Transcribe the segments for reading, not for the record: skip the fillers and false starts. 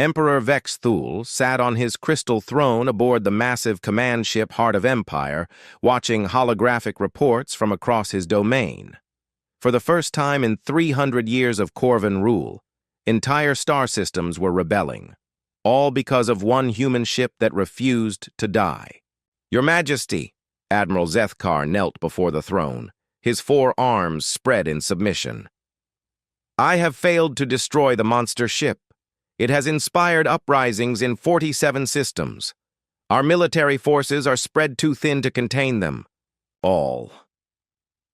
Emperor Vexthul sat on his crystal throne aboard the massive command ship Heart of Empire, watching holographic reports from across his domain. For the first time in 300 years of Corvan rule, entire star systems were rebelling, all because of one human ship that refused to die. "Your Majesty," Admiral Zethkar knelt before the throne, his 4 arms spread in submission. "I have failed to destroy the monster ship. It has inspired uprisings in 47 systems. Our military forces are spread too thin to contain them. All."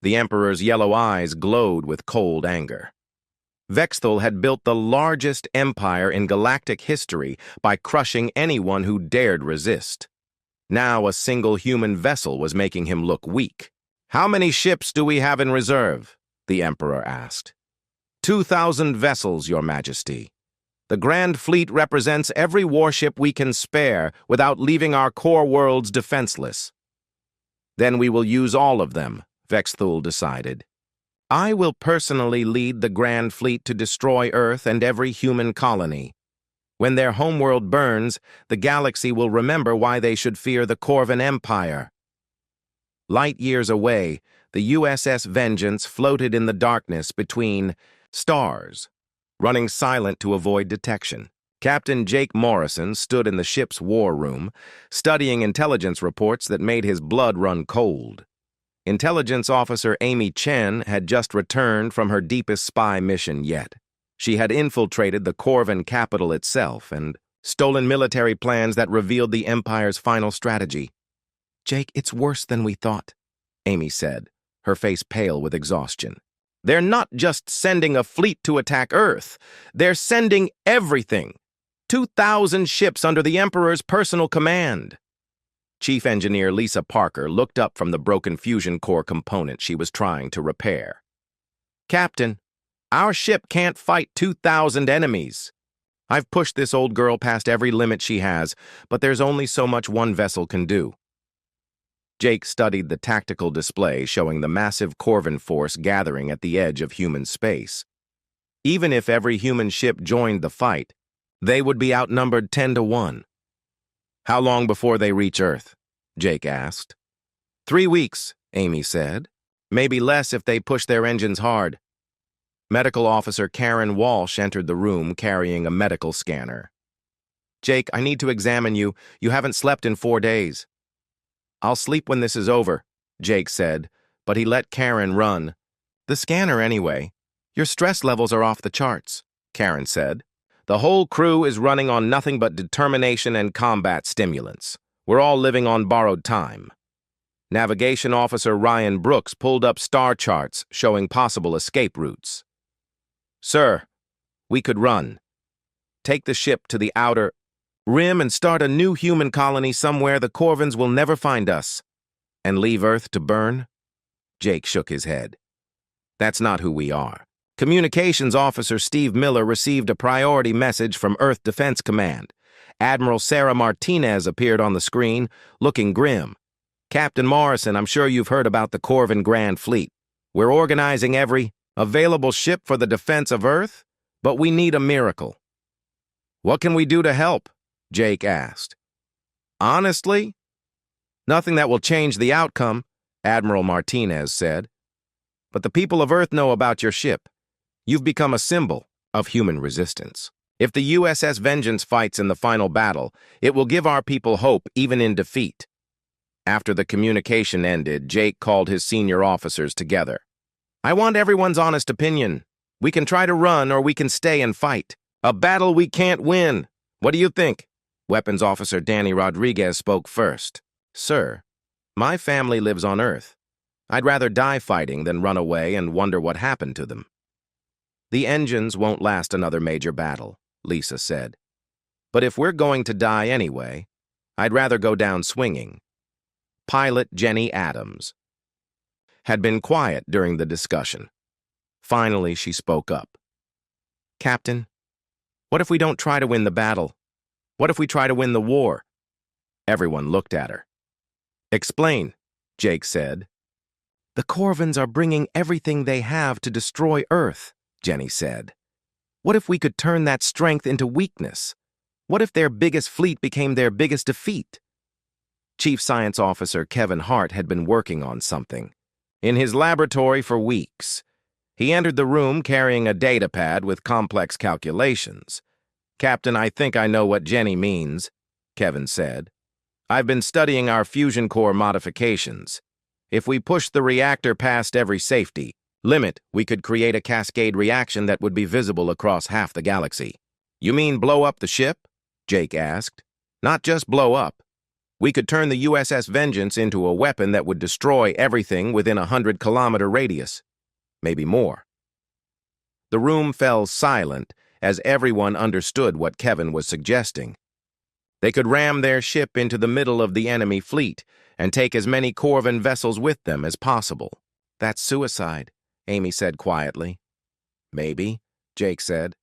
The Emperor's yellow eyes glowed with cold anger. Vexthul had built the largest empire in galactic history by crushing anyone who dared resist. Now a single human vessel was making him look weak. "How many ships do we have in reserve?" the Emperor asked. 2,000 vessels, Your Majesty. The Grand Fleet represents every warship we can spare without leaving our core worlds defenseless. "Then we will use all of them," Vexthul decided. "I will personally lead the Grand Fleet to destroy Earth and every human colony. When their homeworld burns, the galaxy will remember why they should fear the Corvan Empire." Light years away, the USS Vengeance floated in the darkness between stars, running silent to avoid detection. Captain Jake Morrison stood in the ship's war room, studying intelligence reports that made his blood run cold. Intelligence Officer Amy Chen had just returned from her deepest spy mission yet. She had infiltrated the Corvan capital itself and stolen military plans that revealed the Empire's final strategy. "Jake, it's worse than we thought," Amy said, her face pale with exhaustion. "They're not just sending a fleet to attack Earth. They're sending everything. 2,000 ships under the Emperor's personal command." Chief Engineer Lisa Parker looked up from the broken fusion core component she was trying to repair. "Captain, our ship can't fight 2,000 enemies. I've pushed this old girl past every limit she has, but there's only so much one vessel can do." Jake studied the tactical display showing the massive Corvan force gathering at the edge of human space. Even if every human ship joined the fight, they would be outnumbered 10-1. "How long before they reach Earth?" Jake asked. 3 weeks, Amy said. "Maybe less if they push their engines hard." Medical Officer Karen Walsh entered the room carrying a medical scanner. "Jake, I need to examine you. You haven't slept in 4 days." "I'll sleep when this is over," Jake said, but he let Karen run. "The scanner anyway. Your stress levels are off the charts," Karen said. "The whole crew is running on nothing but determination and combat stimulants. We're all living on borrowed time." Navigation Officer Ryan Brooks pulled up star charts showing possible escape routes. "Sir, we could run. Take the ship to the outer rim and start a new human colony somewhere the Corvans will never find us. And leave Earth to burn?" Jake shook his head. "That's not who we are." Communications Officer Steve Miller received a priority message from Earth Defense Command. Admiral Sarah Martinez appeared on the screen, looking grim. "Captain Morrison, I'm sure you've heard about the Corvan Grand Fleet. We're organizing every available ship for the defense of Earth, but we need a miracle." "What can we do to help?" Jake asked. "Honestly, nothing that will change the outcome," Admiral Martinez said. "But the people of Earth know about your ship. You've become a symbol of human resistance. If the USS Vengeance fights in the final battle, it will give our people hope even in defeat." After the communication ended, Jake called his senior officers together. "I want everyone's honest opinion. We can try to run or we can stay and fight. A battle we can't win. What do you think?" Weapons Officer Danny Rodriguez spoke first. "Sir, my family lives on Earth. I'd rather die fighting than run away and wonder what happened to them." "The engines won't last another major battle," Lisa said. "But if we're going to die anyway, I'd rather go down swinging." Pilot Jenny Adams had been quiet during the discussion. Finally, she spoke up. "Captain, what if we don't try to win the battle? What if we try to win the war?" Everyone looked at her. "Explain," Jake said. "The Corvans are bringing everything they have to destroy Earth," Jenny said. "What if we could turn that strength into weakness? What if their biggest fleet became their biggest defeat? Chief Science Officer Kevin Hart had been working on something. In his laboratory for weeks. He entered the room carrying a datapad with complex calculations. "Captain, I think I know what Jenny means," Kevin said. "I've been studying our fusion core modifications. If we push the reactor past every safety limit, we could create a cascade reaction that would be visible across half the galaxy." "You mean blow up the ship?" Jake asked. "Not just blow up. We could turn the USS Vengeance into a weapon that would destroy everything within a 100-kilometer radius. Maybe more." The room fell silent as everyone understood what Kevin was suggesting. They could ram their ship into the middle of the enemy fleet and take as many Corvan vessels with them as possible. "That's suicide," Amy said quietly. "Maybe," Jake said.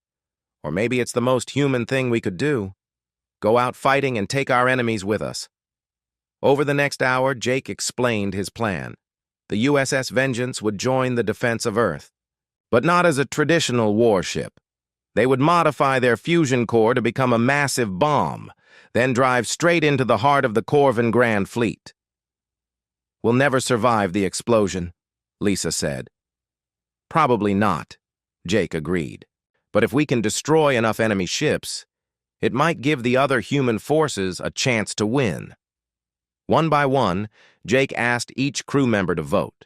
"Or maybe it's the most human thing we could do. Go out fighting and take our enemies with us." Over the next hour, Jake explained his plan. The USS Vengeance would join the defense of Earth, but not as a traditional warship. They would modify their fusion core to become a massive bomb, then drive straight into the heart of the Corvan Grand Fleet. "We'll never survive the explosion," Lisa said. "Probably not," Jake agreed. "But if we can destroy enough enemy ships, it might give the other human forces a chance to win." One by one, Jake asked each crew member to vote.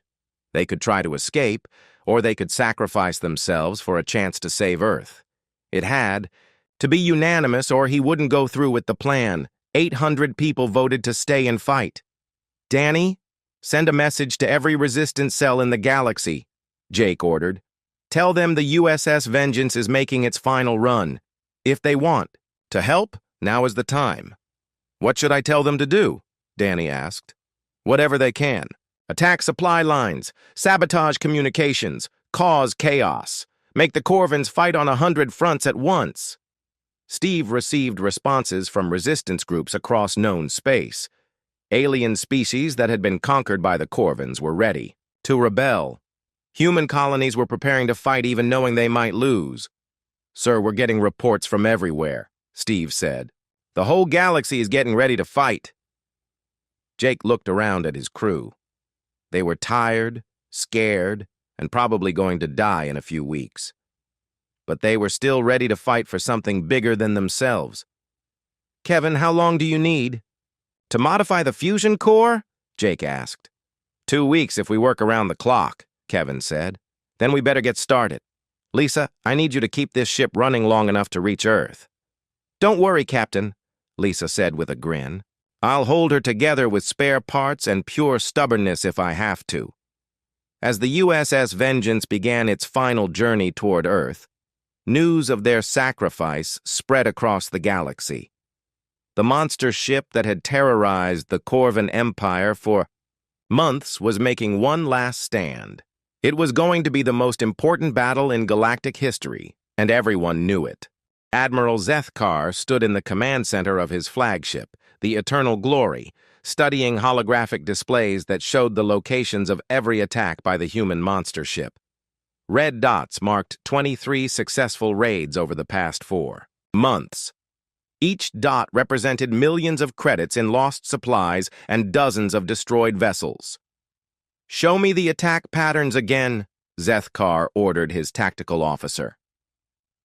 They could try to escape, or they could sacrifice themselves for a chance to save Earth. It had to be unanimous or he wouldn't go through with the plan. 800 people voted to stay and fight. "Danny, send a message to every resistance cell in the galaxy," Jake ordered. "Tell them the USS Vengeance is making its final run. If they want to help, now is the time." "What should I tell them to do?" Danny asked. "Whatever they can. Attack supply lines, sabotage communications, cause chaos. Make the Corvans fight on 100 fronts at once." Steve received responses from resistance groups across known space. Alien species that had been conquered by the Corvans were ready to rebel. Human colonies were preparing to fight even knowing they might lose. "Sir, we're getting reports from everywhere," Steve said. "The whole galaxy is getting ready to fight." Jake looked around at his crew. They were tired, scared, and probably going to die in a few weeks. But they were still ready to fight for something bigger than themselves. "Kevin, how long do you need?" "To modify the fusion core?" Jake asked. 2 weeks if we work around the clock," Kevin said. "Then we better get started. Lisa, I need you to keep this ship running long enough to reach Earth." "Don't worry, Captain," Lisa said with a grin. "I'll hold her together with spare parts and pure stubbornness if I have to." As the USS Vengeance began its final journey toward Earth, news of their sacrifice spread across the galaxy. The monster ship that had terrorized the Corvan Empire for months was making one last stand. It was going to be the most important battle in galactic history, and everyone knew it. Admiral Zethkar stood in the command center of his flagship, the Eternal Glory, studying holographic displays that showed the locations of every attack by the human monster ship. Red dots marked 23 successful raids over the past 4 months. Each dot represented millions of credits in lost supplies and dozens of destroyed vessels. "Show me the attack patterns again," Zethkar ordered his tactical officer.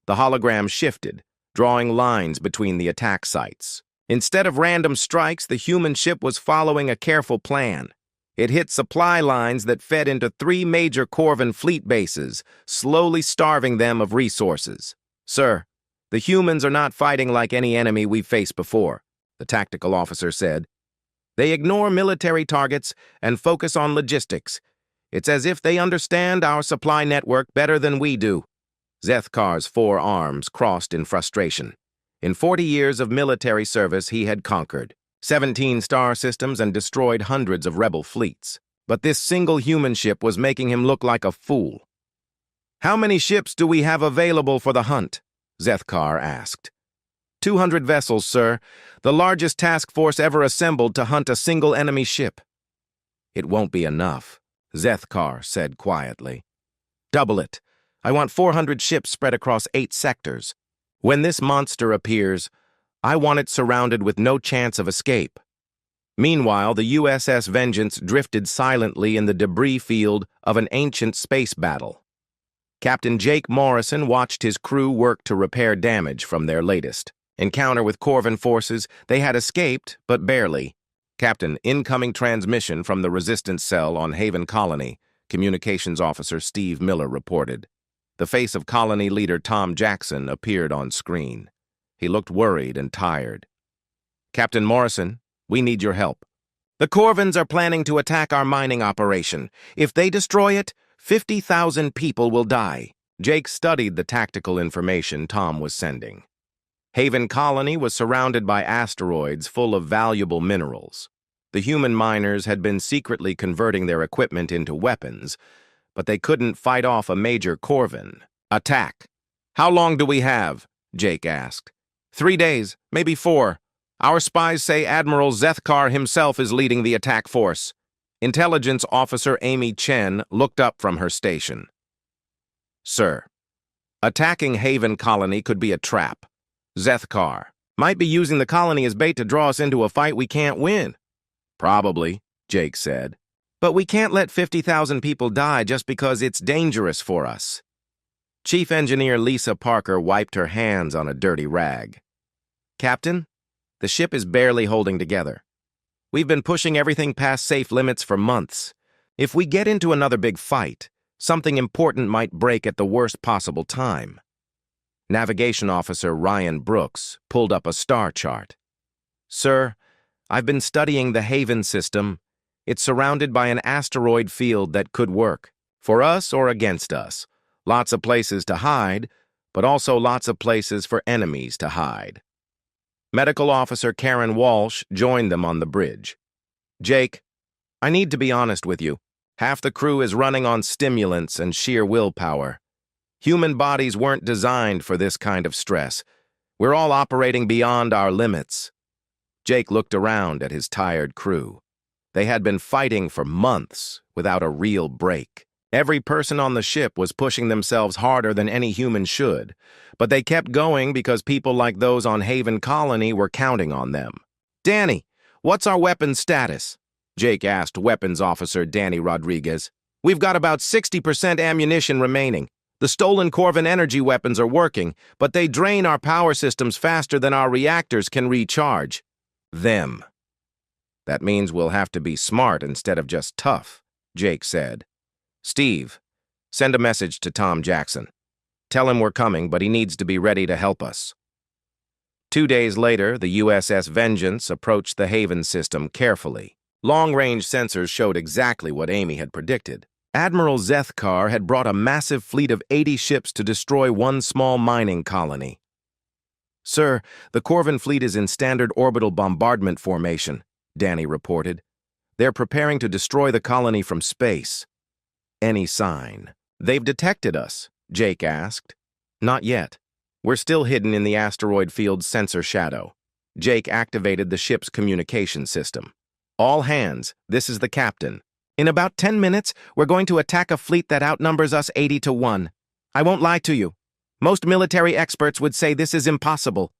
The hologram shifted, drawing lines between the attack sites. Instead of random strikes, the human ship was following a careful plan. It hit supply lines that fed into 3 major Corvan fleet bases, slowly starving them of resources. "Sir, the humans are not fighting like any enemy we've faced before," the tactical officer said. "They ignore military targets and focus on logistics. It's as if they understand our supply network better than we do." Zethkar's 4 arms crossed in frustration. In 40 years of military service, he had conquered 17 star systems and destroyed hundreds of rebel fleets. But this single human ship was making him look like a fool. "How many ships do we have available for the hunt?" Zethkar asked. 200 vessels, sir, the largest task force ever assembled to hunt a single enemy ship." "It won't be enough," Zethkar said quietly. "Double it. I want 400 ships spread across 8 sectors. When this monster appears, I want it surrounded with no chance of escape. Meanwhile, the USS Vengeance drifted silently in the debris field of an ancient space battle. Captain Jake Morrison watched his crew work to repair damage from their latest encounter with Corvan forces. They had escaped, but barely. Captain, incoming transmission from the resistance cell on Haven Colony, Communications Officer Steve Miller reported. The face of colony leader Tom Jackson appeared on screen. He looked worried and tired. Captain Morrison, we need your help. The Corvans are planning to attack our mining operation. If they destroy it, 50,000 people will die. Jake studied the tactical information Tom was sending. Haven Colony was surrounded by asteroids full of valuable minerals. The human miners had been secretly converting their equipment into weapons, but they couldn't fight off a major Corvan attack. How long do we have? Jake asked. 3 days, maybe 4. Our spies say Admiral Zethkar himself is leading the attack force. Intelligence Officer Amy Chen looked up from her station. Sir, attacking Haven Colony could be a trap. Zethkar might be using the colony as bait to draw us into a fight we can't win. Probably, Jake said. But we can't let 50,000 people die just because it's dangerous for us. Chief Engineer Lisa Parker wiped her hands on a dirty rag. Captain, the ship is barely holding together. We've been pushing everything past safe limits for months. If we get into another big fight, something important might break at the worst possible time. Navigation Officer Ryan Brooks pulled up a star chart. Sir, I've been studying the Haven system. It's surrounded by an asteroid field that could work, for us or against us. Lots of places to hide, but also lots of places for enemies to hide. Medical Officer Karen Walsh joined them on the bridge. Jake, I need to be honest with you. Half the crew is running on stimulants and sheer willpower. Human bodies weren't designed for this kind of stress. We're all operating beyond our limits. Jake looked around at his tired crew. They had been fighting for months without a real break. Every person on the ship was pushing themselves harder than any human should, but they kept going because people like those on Haven Colony were counting on them. Danny, what's our weapons status? Jake asked Weapons Officer Danny Rodriguez. We've got about 60% ammunition remaining. The stolen Corvan energy weapons are working, but they drain our power systems faster than our reactors can recharge. Them. That means we'll have to be smart instead of just tough, Jake said. Steve, send a message to Tom Jackson. Tell him we're coming, but he needs to be ready to help us. 2 days later, the USS Vengeance approached the Haven system carefully. Long-range sensors showed exactly what Amy had predicted. Admiral Zethkar had brought a massive fleet of 80 ships to destroy one small mining colony. Sir, the Corvan fleet is in standard orbital bombardment formation, Danny reported. They're preparing to destroy the colony from space. Any sign? They've detected us, Jake asked. Not yet. We're still hidden in the asteroid field's sensor shadow. Jake activated the ship's communication system. All hands, this is the captain. In about 10 minutes, we're going to attack a fleet that outnumbers us 80-1. I won't lie to you. Most military experts would say this is impossible.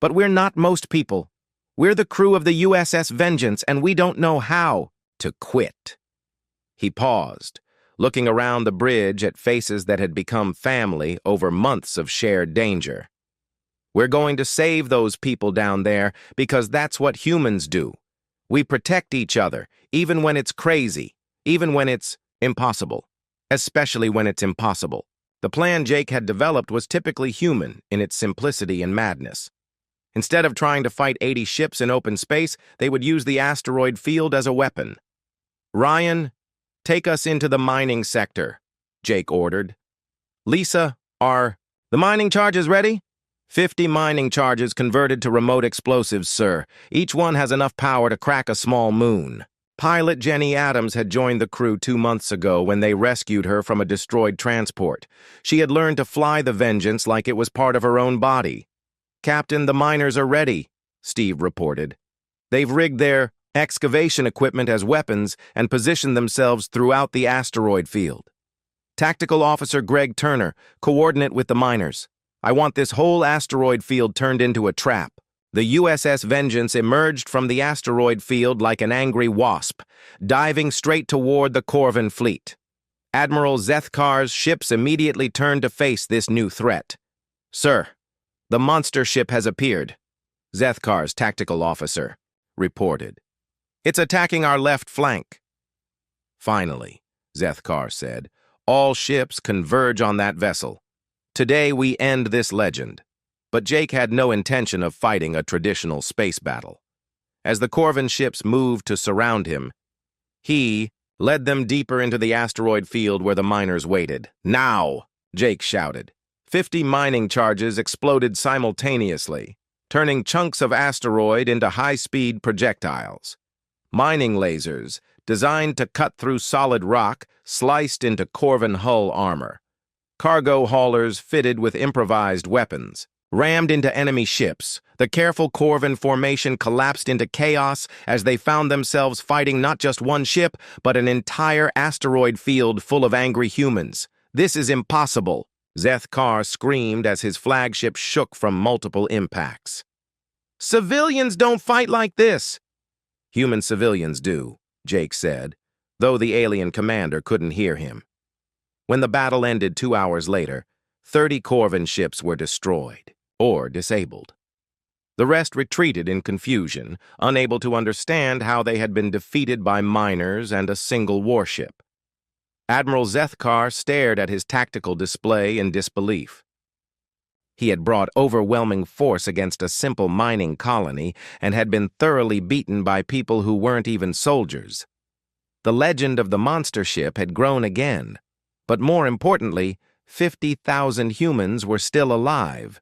But we're not most people. We're the crew of the USS Vengeance, and we don't know how to quit. He paused, looking around the bridge at faces that had become family over months of shared danger. We're going to save those people down there because that's what humans do. We protect each other, even when it's crazy, even when it's impossible, especially when it's impossible. The plan Jake had developed was typically human in its simplicity and madness. Instead of trying to fight 80 ships in open space, they would use the asteroid field as a weapon. Ryan, take us into the mining sector, Jake ordered. Lisa, are the mining charges ready? 50 mining charges converted to remote explosives, sir. Each one has enough power to crack a small moon. Pilot Jenny Adams had joined the crew 2 months ago when they rescued her from a destroyed transport. She had learned to fly the Vengeance like it was part of her own body. Captain, the miners are ready, Steve reported. They've rigged their excavation equipment as weapons and positioned themselves throughout the asteroid field. Tactical Officer Greg Turner, coordinate with the miners. I want this whole asteroid field turned into a trap. The USS Vengeance emerged from the asteroid field like an angry wasp, diving straight toward the Corvin fleet. Admiral Zethkar's ships immediately turned to face this new threat. "Sir, the monster ship has appeared," Zethkar's tactical officer reported. "It's attacking our left flank." "Finally," Zethkar said, "all ships converge on that vessel. Today we end this legend." But Jake had no intention of fighting a traditional space battle. As the Corvin ships moved to surround him, he led them deeper into the asteroid field where the miners waited. "Now!" Jake shouted. 50 mining charges exploded simultaneously, turning chunks of asteroid into high-speed projectiles. Mining lasers, designed to cut through solid rock, sliced into Corvin hull armor. Cargo haulers fitted with improvised weapons rammed into enemy ships. The careful Corvin formation collapsed into chaos as they found themselves fighting not just one ship, but an entire asteroid field full of angry humans. "This is impossible," Zethkar screamed as his flagship shook from multiple impacts. "Civilians don't fight like this." "Human civilians do," Jake said, though the alien commander couldn't hear him. When the battle ended 2 hours later, 30 Corvin ships were destroyed or disabled. The rest retreated in confusion, unable to understand how they had been defeated by miners and a single warship. Admiral Zethkar stared at his tactical display in disbelief. He had brought overwhelming force against a simple mining colony and had been thoroughly beaten by people who weren't even soldiers. The legend of the monster ship had grown again, but more importantly, 50,000 humans were still alive.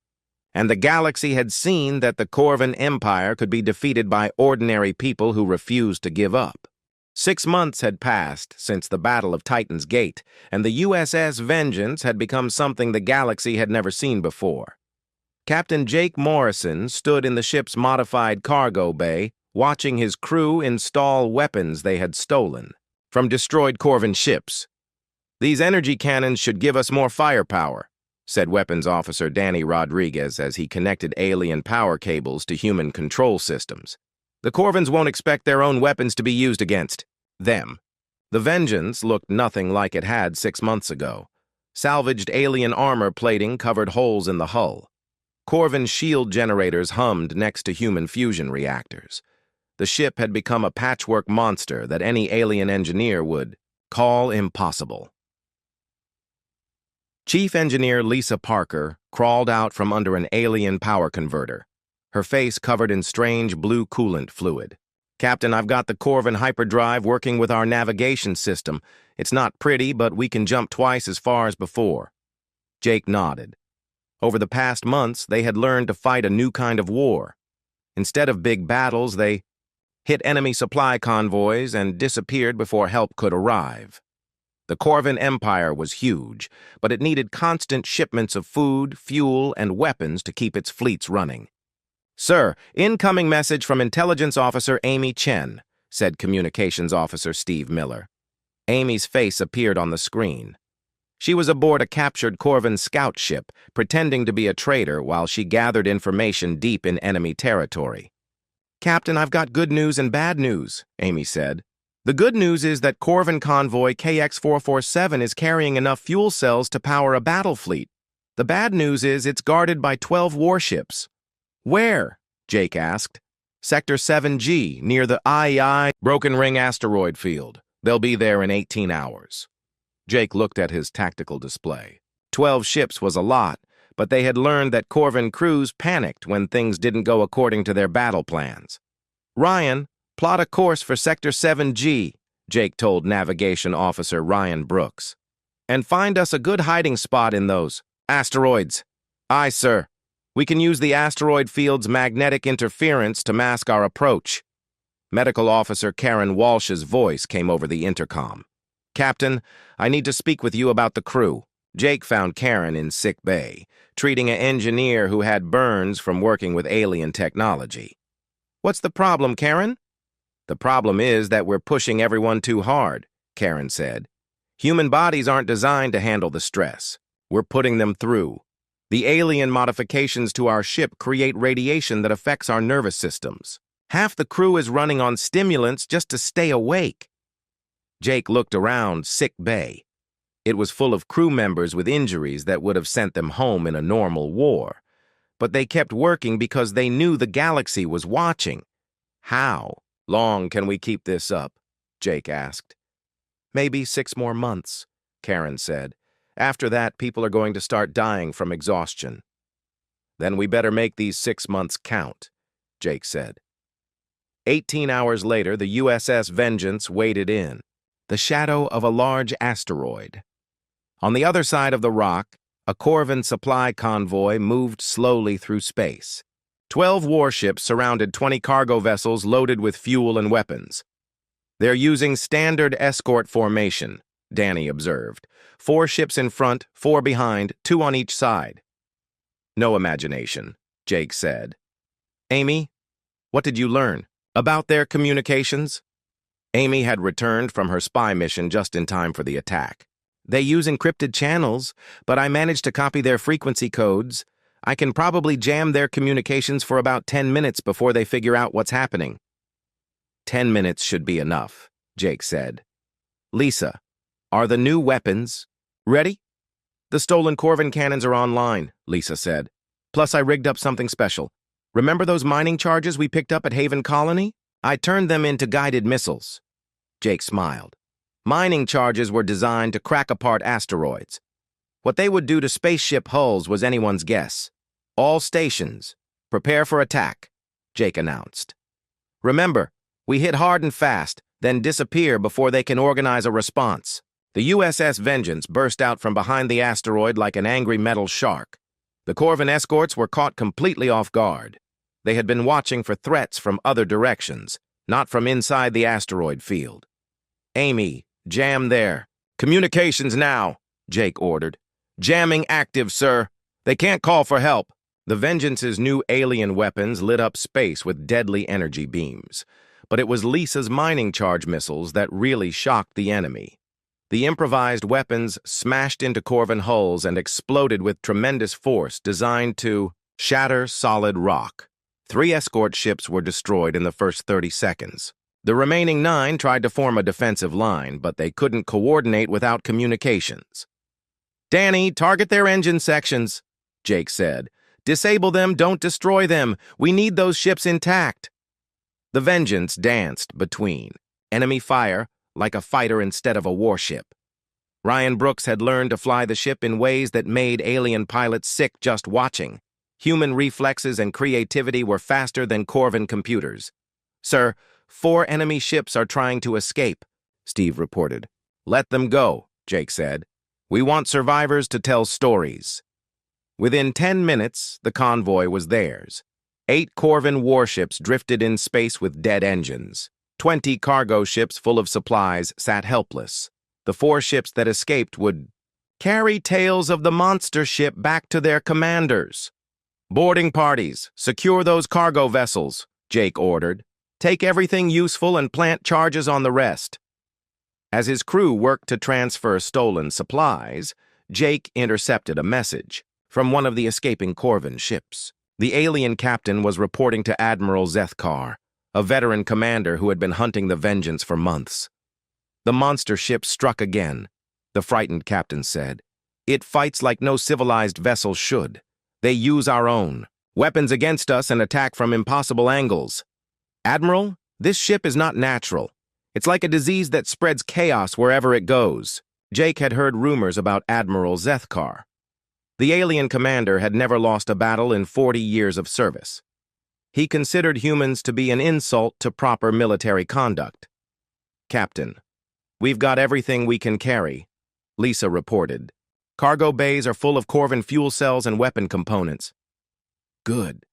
And the galaxy had seen that the Corvin Empire could be defeated by ordinary people who refused to give up. 6 months had passed since the Battle of Titan's Gate, and the USS Vengeance had become something the galaxy had never seen before. Captain Jake Morrison stood in the ship's modified cargo bay, watching his crew install weapons they had stolen from destroyed Corvin ships. "These energy cannons should give us more firepower," said Weapons Officer Danny Rodriguez as he connected alien power cables to human control systems. "The Corvins won't expect their own weapons to be used against them." The Vengeance looked nothing like it had 6 months ago. Salvaged alien armor plating covered holes in the hull. Corvin shield generators hummed next to human fusion reactors. The ship had become a patchwork monster that any alien engineer would call impossible. Chief Engineer Lisa Parker crawled out from under an alien power converter, her face covered in strange blue coolant fluid. "Captain, I've got the Corvin hyperdrive working with our navigation system. It's not pretty, but we can jump twice as far as before." Jake nodded. Over the past months, they had learned to fight a new kind of war. Instead of big battles, they hit enemy supply convoys and disappeared before help could arrive. The Corvin Empire was huge, but it needed constant shipments of food, fuel, and weapons to keep its fleets running. "Sir, incoming message from Intelligence Officer Amy Chen," said Communications Officer Steve Miller. Amy's face appeared on the screen. She was aboard a captured Corvin scout ship, pretending to be a trader while she gathered information deep in enemy territory. "Captain, I've got good news and bad news," Amy said. "The good news is that Corvin convoy KX-447 is carrying enough fuel cells to power a battle fleet. The bad news is it's guarded by 12 warships." "Where?" Jake asked. "Sector 7G, near the IEI Broken Ring asteroid field. They'll be there in 18 hours. Jake looked at his tactical display. 12 ships was a lot, but they had learned that Corvin crews panicked when things didn't go according to their battle plans. "Ryan, plot a course for Sector 7G, Jake told Navigation Officer Ryan Brooks. "And find us a good hiding spot in those asteroids." "Aye, sir. We can use the asteroid field's magnetic interference to mask our approach." Medical Officer Karen Walsh's voice came over the intercom. "Captain, I need to speak with you about the crew." Jake found Karen in sick bay, treating an engineer who had burns from working with alien technology. "What's the problem, Karen?" "The problem is that we're pushing everyone too hard," Karen said. "Human bodies aren't designed to handle the stress. We're putting them through." The alien modifications to our ship create radiation that affects our nervous systems. Half the crew is running on stimulants just to stay awake. Jake looked around sick bay. It was full of crew members with injuries that would have sent them home in a normal war. But they kept working because they knew the galaxy was watching. How long can we keep this up? Jake asked. Maybe 6 more months, Karen said. After that, people are going to start dying from exhaustion. Then we better make these 6 months count, Jake said. 18 hours later, the USS Vengeance waded in, the shadow of a large asteroid. On the other side of the rock, a Corvan supply convoy moved slowly through space. 12 warships surrounded 20 cargo vessels loaded with fuel and weapons. They're using standard escort formation, Danny observed. 4 ships in front, 4 behind, 2 on each side. No imagination, Jake said. Amy, what did you learn about their communications? Amy had returned from her spy mission just in time for the attack. They use encrypted channels, but I managed to copy their frequency codes. I can probably jam their communications for about 10 minutes before they figure out what's happening. 10 minutes should be enough, Jake said. Lisa, are the new weapons ready? The stolen Corvan cannons are online, Lisa said. Plus, I rigged up something special. Remember those mining charges we picked up at Haven Colony? I turned them into guided missiles. Jake smiled. Mining charges were designed to crack apart asteroids. What they would do to spaceship hulls was anyone's guess. All stations, prepare for attack, Jake announced. Remember, we hit hard and fast, then disappear before they can organize a response. The USS Vengeance burst out from behind the asteroid like an angry metal shark. The Corvan escorts were caught completely off guard. They had been watching for threats from other directions, not from inside the asteroid field. Amy, jam there. Communications now, Jake ordered. Jamming active, sir. They can't call for help. The Vengeance's new alien weapons lit up space with deadly energy beams. But it was Lisa's mining charge missiles that really shocked the enemy. The improvised weapons smashed into Corvan hulls and exploded with tremendous force designed to shatter solid rock. 3 escort ships were destroyed in the first 30 seconds. The remaining 9 tried to form a defensive line, but they couldn't coordinate without communications. Danny, target their engine sections, Jake said. Disable them, don't destroy them. We need those ships intact. The Vengeance danced between enemy fire like a fighter instead of a warship. Ryan Brooks had learned to fly the ship in ways that made alien pilots sick just watching. Human reflexes and creativity were faster than Corvan computers. Sir, 4 enemy ships are trying to escape, Steve reported. Let them go, Jake said. We want survivors to tell stories. Within 10 minutes, the convoy was theirs. 8 Corvan warships drifted in space with dead engines. 20 cargo ships full of supplies sat helpless. The 4 ships that escaped would carry tales of the monster ship back to their commanders. Boarding parties, secure those cargo vessels, Jake ordered. Take everything useful and plant charges on the rest. As his crew worked to transfer stolen supplies, Jake intercepted a message from one of the escaping Corvan ships. The alien captain was reporting to Admiral Zethkar, a veteran commander who had been hunting the Vengeance for months. The monster ship struck again, the frightened captain said. It fights like no civilized vessel should. They use our own weapons against us and attack from impossible angles. Admiral, this ship is not natural. It's like a disease that spreads chaos wherever it goes. Jake had heard rumors about Admiral Zethkar. The alien commander had never lost a battle in 40 years of service. He considered humans to be an insult to proper military conduct. Captain, we've got everything we can carry, Lisa reported. Cargo bays are full of Corvan fuel cells and weapon components. Good.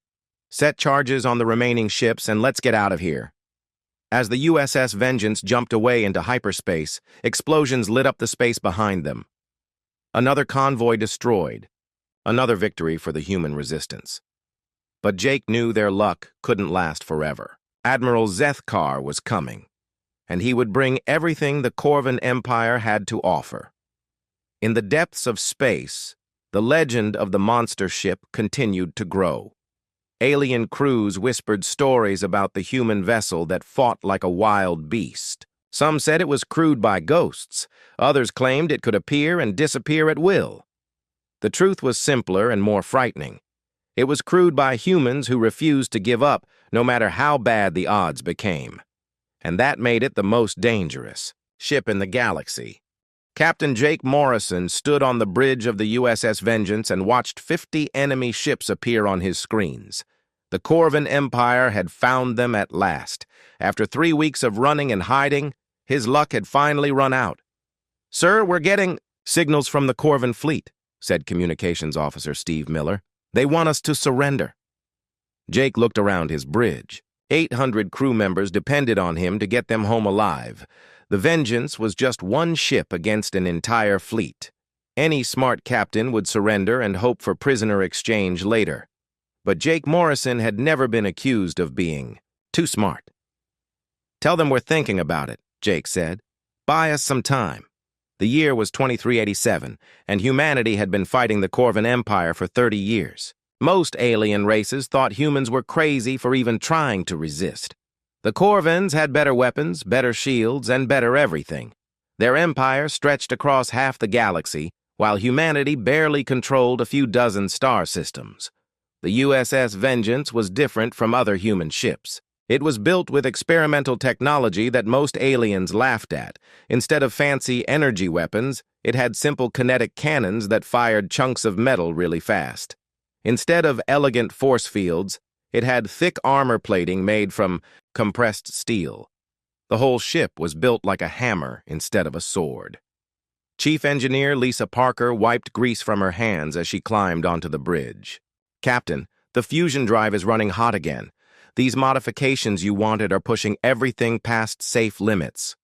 Set charges on the remaining ships and let's get out of here. As the USS Vengeance jumped away into hyperspace, explosions lit up the space behind them. Another convoy destroyed. Another victory for the human resistance. But Jake knew their luck couldn't last forever. Admiral Zethkar was coming, and he would bring everything the Corvan Empire had to offer. In the depths of space, The legend of the monster ship continued to grow. Alien crews whispered stories about the human vessel that fought like a wild beast. Some said it was crewed by ghosts. Others claimed it could appear and disappear at will. The truth was simpler and more frightening. It was crewed by humans who refused to give up, no matter how bad the odds became. And that made it the most dangerous ship in the galaxy. Captain Jake Morrison stood on the bridge of the USS Vengeance and watched 50 enemy ships appear on his screens. The Corvan Empire had found them at last. After 3 weeks of running and hiding, his luck had finally run out. "Sir, we're getting signals from the Corvan fleet," said Communications Officer Steve Miller. "They want us to surrender." Jake looked around his bridge. 800 crew members depended on him to get them home alive. The Vengeance was just one ship against an entire fleet. Any smart captain would surrender and hope for prisoner exchange later. But Jake Morrison had never been accused of being too smart. "Tell them we're thinking about it," Jake said. "Buy us some time." The year was 2387, and humanity had been fighting the Corvan Empire for 30 years. Most alien races thought humans were crazy for even trying to resist. The Corvans had better weapons, better shields, and better everything. Their empire stretched across half the galaxy, while humanity barely controlled a few dozen star systems. The USS Vengeance was different from other human ships. It was built with experimental technology that most aliens laughed at. Instead of fancy energy weapons, it had simple kinetic cannons that fired chunks of metal really fast. Instead of elegant force fields, it had thick armor plating made from compressed steel. The whole ship was built like a hammer instead of a sword. Chief Engineer Lisa Parker wiped grease from her hands as she climbed onto the bridge. "Captain, the fusion drive is running hot again. These modifications you wanted are pushing everything past safe limits."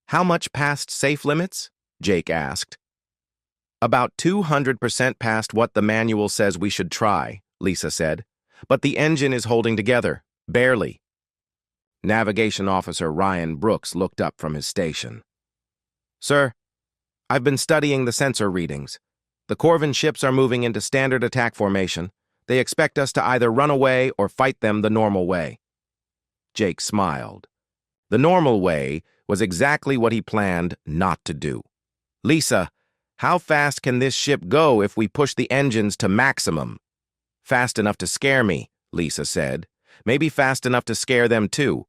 "How much past safe limits?" Jake asked. "About 200% past what the manual says we should try," Lisa said. "But the engine is holding together. Barely." Navigation Officer Ryan Brooks looked up from his station. "Sir, I've been studying the sensor readings. The Corvan ships are moving into standard attack formation. They expect us to either run away or fight them the normal way." Jake smiled. The normal way was exactly what he planned not to do. "Lisa, how fast can this ship go if we push the engines to maximum?" "Fast enough to scare me," Lisa said. "Maybe fast enough to scare them too."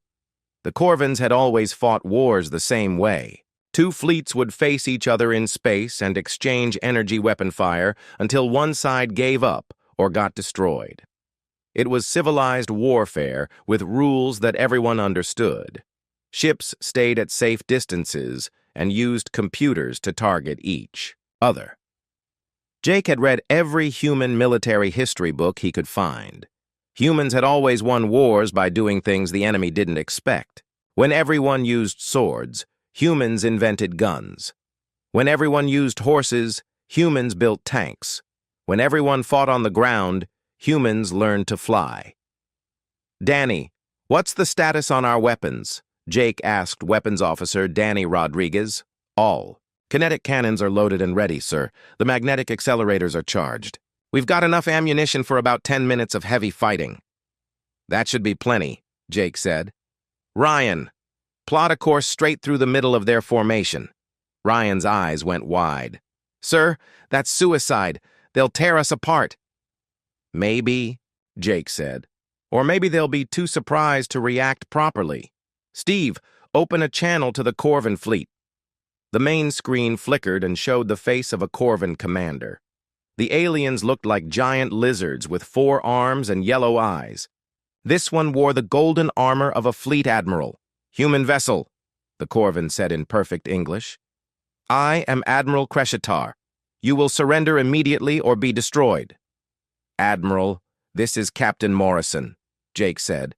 The Corvans had always fought wars the same way. Two fleets would face each other in space and exchange energy weapon fire until one side gave up or got destroyed. It was civilized warfare with rules that everyone understood. Ships stayed at safe distances and used computers to target each other. Jake had read every human military history book he could find. Humans had always won wars by doing things the enemy didn't expect. When everyone used swords, humans invented guns. When everyone used horses, humans built tanks. When everyone fought on the ground, humans learned to fly. "Danny, what's the status on our weapons?" Jake asked Weapons Officer Danny Rodriguez. "All. Kinetic cannons are loaded and ready, sir. The magnetic accelerators are charged. We've got enough ammunition for about 10 minutes of heavy fighting." "That should be plenty," Jake said. "Ryan, plot a course straight through the middle of their formation." Ryan's eyes went wide. "Sir, that's suicide. They'll tear us apart." "Maybe," Jake said. "Or maybe they'll be too surprised to react properly. Steve, open a channel to the Corvan fleet." The main screen flickered and showed the face of a Corvan commander. The aliens looked like giant lizards with 4 arms and yellow eyes. This one wore the golden armor of a fleet admiral. "Human vessel," the Corvan said in perfect English. "I am Admiral Crescitar. You will surrender immediately or be destroyed." "Admiral, this is Captain Morrison," Jake said.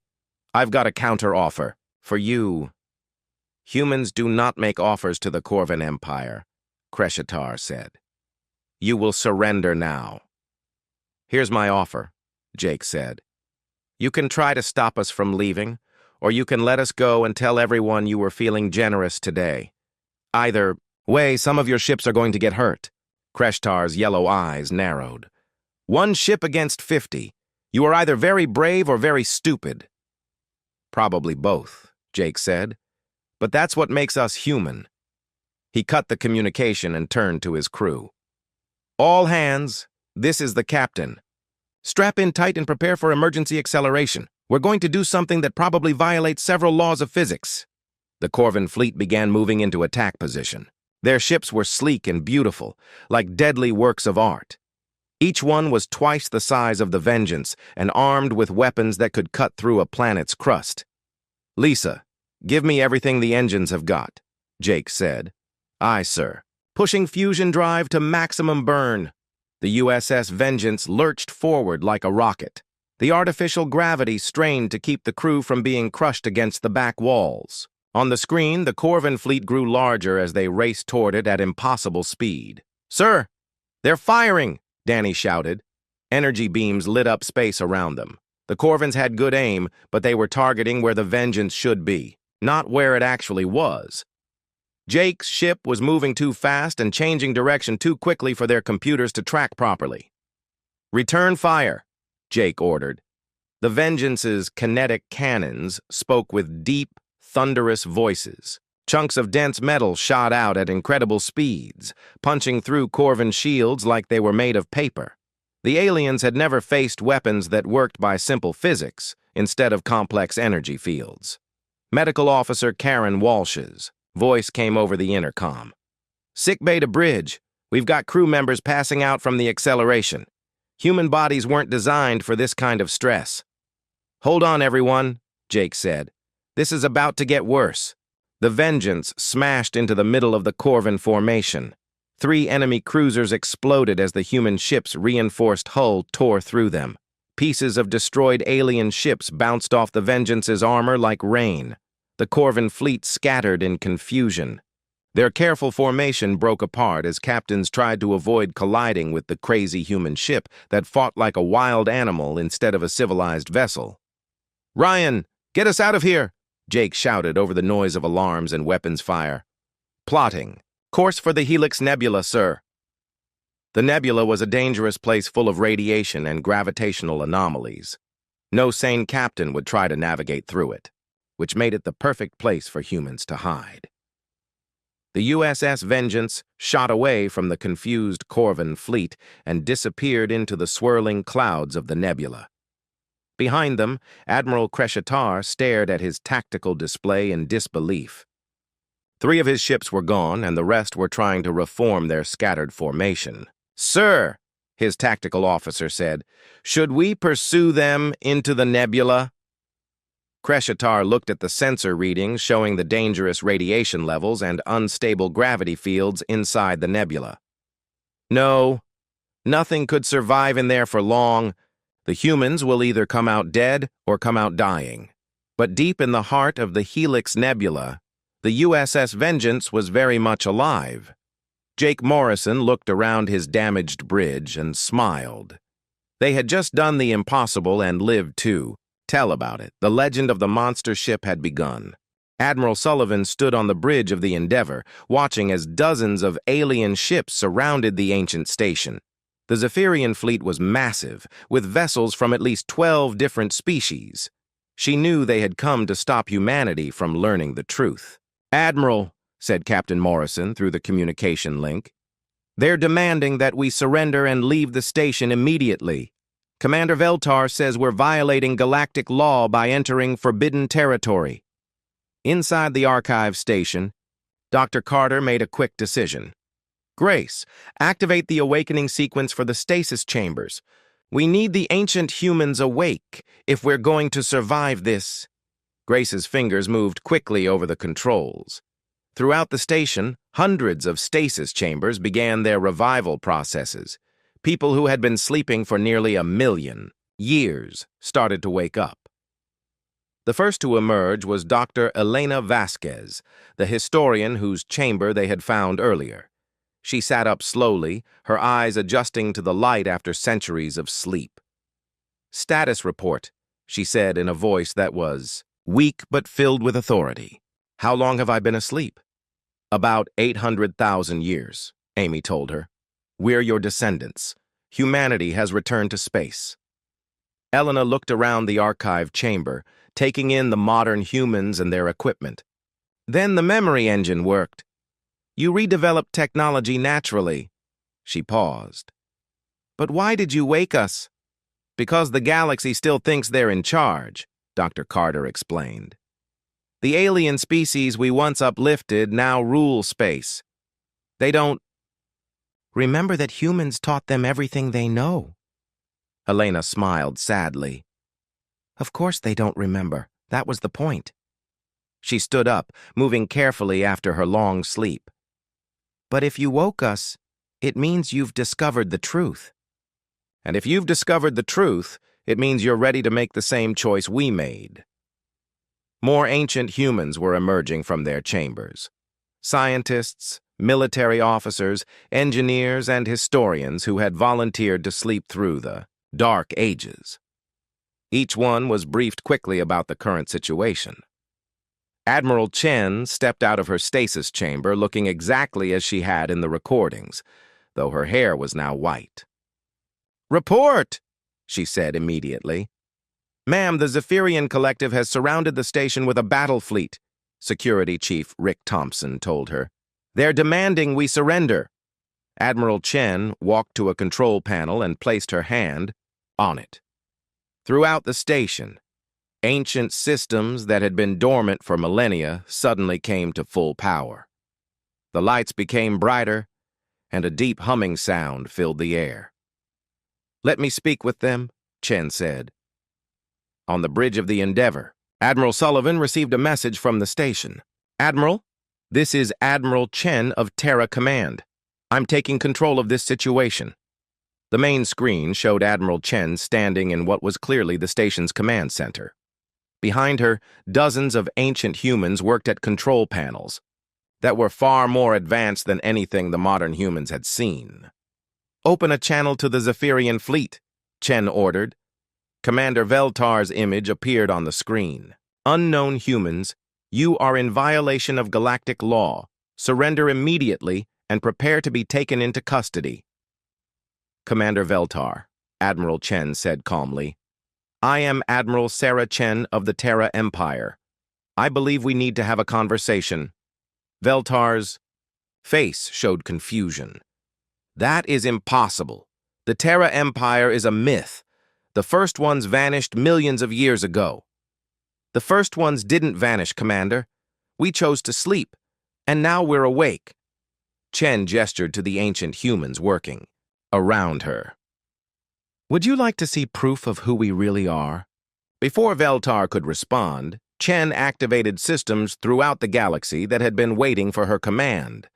"I've got a counter-offer for you." "Humans do not make offers to the Corvan Empire," Crescitar said. "You will surrender now." "Here's my offer," Jake said. "You can try to stop us from leaving, or you can let us go and tell everyone you were feeling generous today. Either way, some of your ships are going to get hurt." Kreshtar's yellow eyes narrowed. One ship against 50. You are either very brave or very stupid. Probably both, Jake said. But that's what makes us human. He cut the communication and turned to his crew. All hands, this is the captain. Strap in tight and prepare for emergency acceleration. We're going to do something that probably violates several laws of physics. The Corvin fleet began moving into attack position. Their ships were sleek and beautiful, like deadly works of art. Each one was twice the size of the Vengeance and armed with weapons that could cut through a planet's crust. Lisa, give me everything the engines have got, Jake said. Aye, sir. Pushing fusion drive to maximum burn. The USS Vengeance lurched forward like a rocket. The artificial gravity strained to keep the crew from being crushed against the back walls. On the screen, the Corvin fleet grew larger as they raced toward it at impossible speed. Sir, they're firing! Danny shouted. Energy beams lit up space around them. The Corvins had good aim, but they were targeting where the Vengeance should be, not where it actually was. Jake's ship was moving too fast and changing direction too quickly for their computers to track properly. Return fire, Jake ordered. The Vengeance's kinetic cannons spoke with deep, thunderous voices. Chunks of dense metal shot out at incredible speeds, punching through Corvin shields like they were made of paper. The aliens had never faced weapons that worked by simple physics instead of complex energy fields. Medical Officer Karen Walsh's voice came over the intercom. Sick bay to bridge. We've got crew members passing out from the acceleration. Human bodies weren't designed for this kind of stress. Hold on, everyone, Jake said. This is about to get worse. The Vengeance smashed into the middle of the Corvin formation. 3 enemy cruisers exploded as the human ship's reinforced hull tore through them. Pieces of destroyed alien ships bounced off the Vengeance's armor like rain. The Corvin fleet scattered in confusion. Their careful formation broke apart as captains tried to avoid colliding with the crazy human ship that fought like a wild animal instead of a civilized vessel. Ryan, get us out of here! Jake shouted over the noise of alarms and weapons fire. Plotting. Course for the Helix Nebula, sir. The nebula was a dangerous place full of radiation and gravitational anomalies. No sane captain would try to navigate through it, which made it the perfect place for humans to hide. The USS Vengeance shot away from the confused Corvin fleet and disappeared into the swirling clouds of the nebula. Behind them, Admiral Kreshtar stared at his tactical display in disbelief. 3 of his ships were gone, and the rest were trying to reform their scattered formation. Sir, his tactical officer said, should we pursue them into the nebula? Kreshtar looked at the sensor readings showing the dangerous radiation levels and unstable gravity fields inside the nebula. No, nothing could survive in there for long. The humans will either come out dead or come out dying. But deep in the heart of the Helix Nebula, the USS Vengeance was very much alive. Jake Morrison looked around his damaged bridge and smiled. They had just done the impossible and lived to tell about it. The legend of the monster ship had begun. Admiral Sullivan stood on the bridge of the Endeavor, watching as dozens of alien ships surrounded the ancient station. The Zephyrian fleet was massive, with vessels from at least 12 different species. She knew they had come to stop humanity from learning the truth. Admiral, said Captain Morrison through the communication link, they're demanding that we surrender and leave the station immediately. Commander Veltar says we're violating galactic law by entering forbidden territory. Inside the archive station, Dr. Carter made a quick decision. Grace, activate the awakening sequence for the stasis chambers. We need the ancient humans awake if we're going to survive this. Grace's fingers moved quickly over the controls. Throughout the station, hundreds of stasis chambers began their revival processes. People who had been sleeping for nearly 1,000,000 years started to wake up. The first to emerge was Dr. Elena Vasquez, the historian whose chamber they had found earlier. She sat up slowly, her eyes adjusting to the light after centuries of sleep. Status report, she said in a voice that was weak but filled with authority. How long have I been asleep? About 800,000 years, Amy told her. We're your descendants. Humanity has returned to space. Elena looked around the archive chamber, taking in the modern humans and their equipment. Then the memory engine worked. You redeveloped technology naturally. She paused. But why did you wake us? Because the galaxy still thinks they're in charge, Dr. Carter explained. The alien species we once uplifted now rule space. They don't remember that humans taught them everything they know. Helena smiled sadly. Of course they don't remember. That was the point. She stood up, moving carefully after her long sleep. But if you woke us, it means you've discovered the truth. And if you've discovered the truth, it means you're ready to make the same choice we made. More ancient humans were emerging from their chambers. Scientists, military officers, engineers, and historians who had volunteered to sleep through the Dark Ages. Each one was briefed quickly about the current situation. Admiral Chen stepped out of her stasis chamber looking exactly as she had in the recordings, though her hair was now white. "Report!" she said immediately. "Ma'am, the Zephyrian Collective has surrounded the station with a battle fleet," Security Chief Rick Thompson told her. "They're demanding we surrender." Admiral Chen walked to a control panel and placed her hand on it. Throughout the station, ancient systems that had been dormant for millennia suddenly came to full power. The lights became brighter, and a deep humming sound filled the air. "Let me speak with them," Chen said. On the bridge of the Endeavor, Admiral Sullivan received a message from the station. "Admiral, this is Admiral Chen of Terra Command. I'm taking control of this situation." The main screen showed Admiral Chen standing in what was clearly the station's command center. Behind her, dozens of ancient humans worked at control panels that were far more advanced than anything the modern humans had seen. "Open a channel to the Zephyrian fleet," Chen ordered. Commander Veltar's image appeared on the screen. "Unknown humans, you are in violation of galactic law. Surrender immediately and prepare to be taken into custody." "Commander Veltar," Admiral Chen said calmly, "I am Admiral Sarah Chen of the Terra Empire. I believe we need to have a conversation." Veltar's face showed confusion. "That is impossible. The Terra Empire is a myth. The first ones vanished millions of years ago." "The first ones didn't vanish, Commander. We chose to sleep, and now we're awake." Chen gestured to the ancient humans working around her. "Would you like to see proof of who we really are?" Before Veltar could respond, Chen activated systems throughout the galaxy that had been waiting for her command.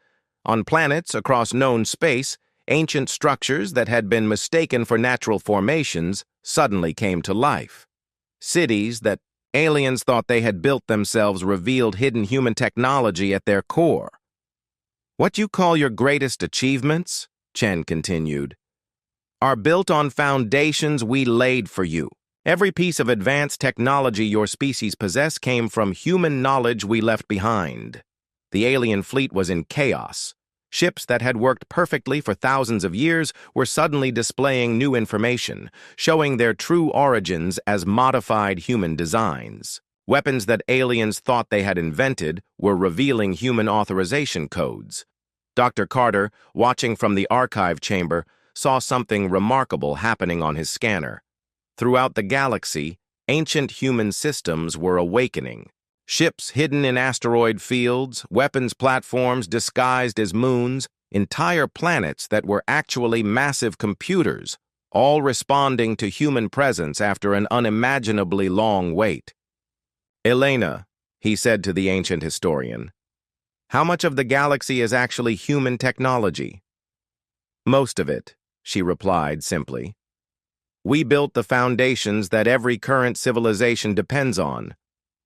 On planets across known space, ancient structures that had been mistaken for natural formations suddenly came to life. Cities that aliens thought they had built themselves revealed hidden human technology at their core. "What you call your greatest achievements," Chen continued, "are built on foundations we laid for you. Every piece of advanced technology your species possessed came from human knowledge we left behind." The alien fleet was in chaos. Ships that had worked perfectly for thousands of years were suddenly displaying new information, showing their true origins as modified human designs. Weapons that aliens thought they had invented were revealing human authorization codes. Dr. Carter, watching from the archive chamber, saw something remarkable happening on his scanner. Throughout the galaxy, ancient human systems were awakening. Ships hidden in asteroid fields, weapons platforms disguised as moons, entire planets that were actually massive computers, all responding to human presence after an unimaginably long wait. "Elena," he said to the ancient historian, "how much of the galaxy is actually human technology?" "Most of it," she replied simply. "We built the foundations that every current civilization depends on.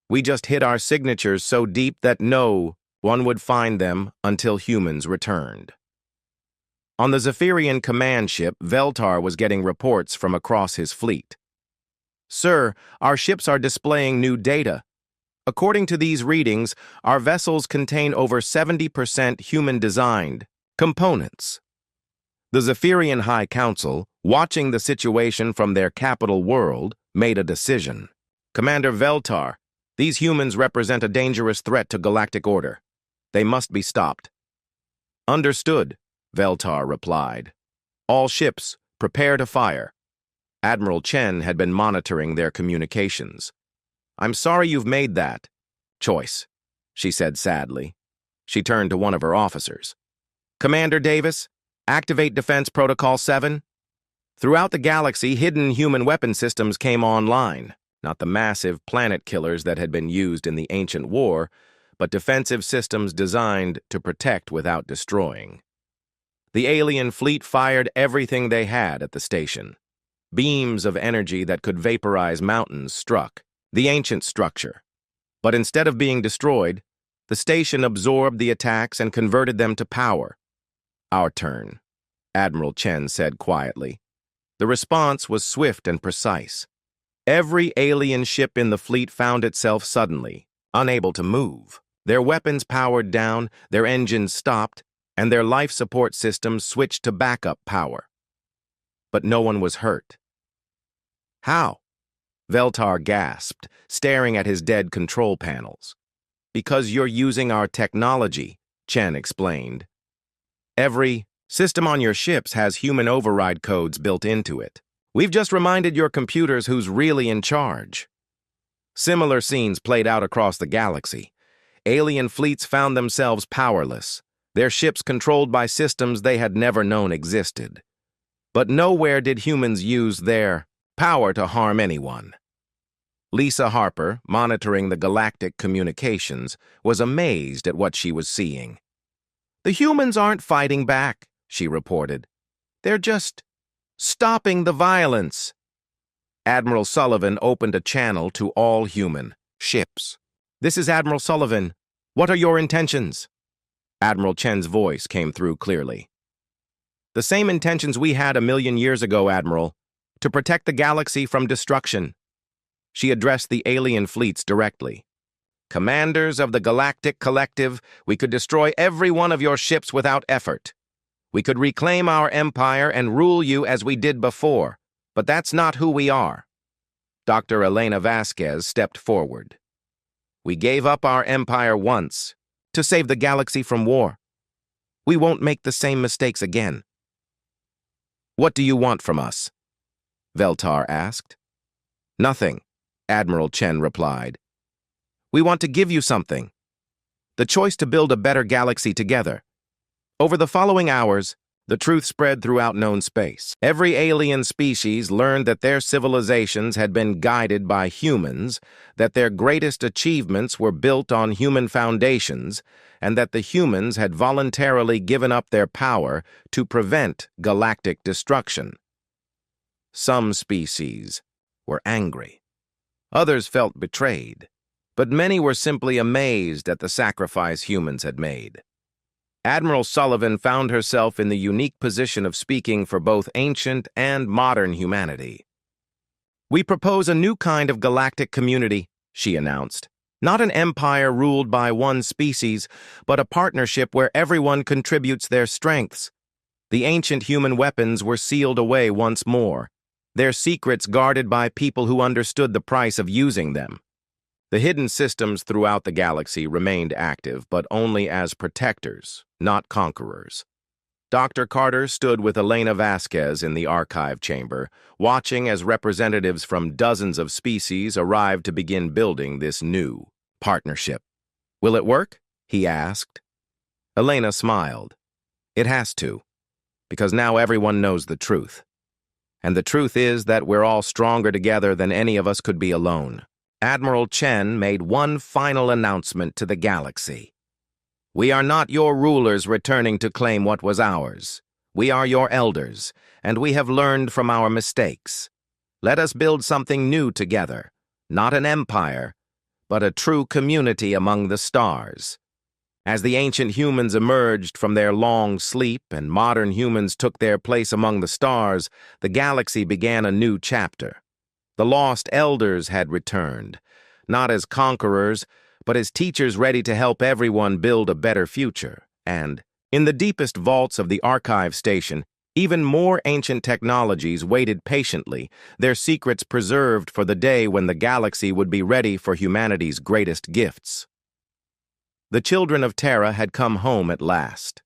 We just hid our signatures so deep that no one would find them until humans returned." On the Zephyrian command ship, Veltar was getting reports from across his fleet. "Sir, our ships are displaying new data. According to these readings, our vessels contain over 70% human-designed components. The Zephyrian High Council, watching the situation from their capital world, made a decision. Commander Veltar, these humans represent a dangerous threat to galactic order. They must be stopped. Understood, Veltar replied. All ships, prepare to fire. Admiral Chen had been monitoring their communications. I'm sorry you've made that choice, she said sadly. She turned to one of her officers. Commander Davis, activate Defense Protocol 7. Throughout the galaxy, hidden human weapon systems came online, not the massive planet killers that had been used in the ancient war, but defensive systems designed to protect without destroying. The alien fleet fired everything they had at the station. Beams of energy that could vaporize mountains struck the ancient structure. But instead of being destroyed, the station absorbed the attacks and converted them to power. Our turn, Admiral Chen said quietly. The response was swift and precise. Every alien ship in the fleet found itself suddenly unable to move. Their weapons powered down, their engines stopped, and their life support systems switched to backup power. But no one was hurt. How? Veltar gasped, staring at his dead control panels. Because you're using our technology, Chen explained. Every system on your ships has human override codes built into it. We've just reminded your computers who's really in charge. Similar scenes played out across the galaxy. Alien fleets found themselves powerless, their ships controlled by systems they had never known existed. But nowhere did humans use their power to harm anyone. Lisa Harper, monitoring the galactic communications, was amazed at what she was seeing. The humans aren't fighting back, she reported. They're just stopping the violence. Admiral Sullivan opened a channel to all human ships. This is Admiral Sullivan. What are your intentions? Admiral Chen's voice came through clearly. The same intentions we had 1,000,000 years ago, Admiral, to protect the galaxy from destruction. She addressed the alien fleets directly. Commanders of the Galactic Collective, we could destroy every one of your ships without effort. We could reclaim our empire and rule you as we did before, but that's not who we are. Dr. Elena Vasquez stepped forward. We gave up our empire once to save the galaxy from war. We won't make the same mistakes again. What do you want from us? Veltar asked. Nothing, Admiral Chen replied. We want to give you something. The choice to build a better galaxy together. Over the following hours, the truth spread throughout known space. Every alien species learned that their civilizations had been guided by humans, that their greatest achievements were built on human foundations, and that the humans had voluntarily given up their power to prevent galactic destruction. Some species were angry. Others felt betrayed, but many were simply amazed at the sacrifice humans had made. Admiral Sullivan found herself in the unique position of speaking for both ancient and modern humanity. We propose a new kind of galactic community, she announced. Not an empire ruled by one species, but a partnership where everyone contributes their strengths. The ancient human weapons were sealed away once more, their secrets guarded by people who understood the price of using them. The hidden systems throughout the galaxy remained active, but only as protectors, not conquerors. Dr. Carter stood with Elena Vasquez in the archive chamber, watching as representatives from dozens of species arrived to begin building this new partnership. Will it work? He asked. Elena smiled. It has to, because now everyone knows the truth. And the truth is that we're all stronger together than any of us could be alone. Admiral Chen made one final announcement to the galaxy. We are not your rulers returning to claim what was ours. We are your elders, and we have learned from our mistakes. Let us build something new together, not an empire, but a true community among the stars. As the ancient humans emerged from their long sleep and modern humans took their place among the stars, the galaxy began a new chapter. The lost elders had returned, not as conquerors, but as teachers ready to help everyone build a better future. And, in the deepest vaults of the archive station, Even more ancient technologies waited patiently, their secrets preserved for the day when the galaxy would be ready for humanity's greatest gifts. The children of Terra had come home at last.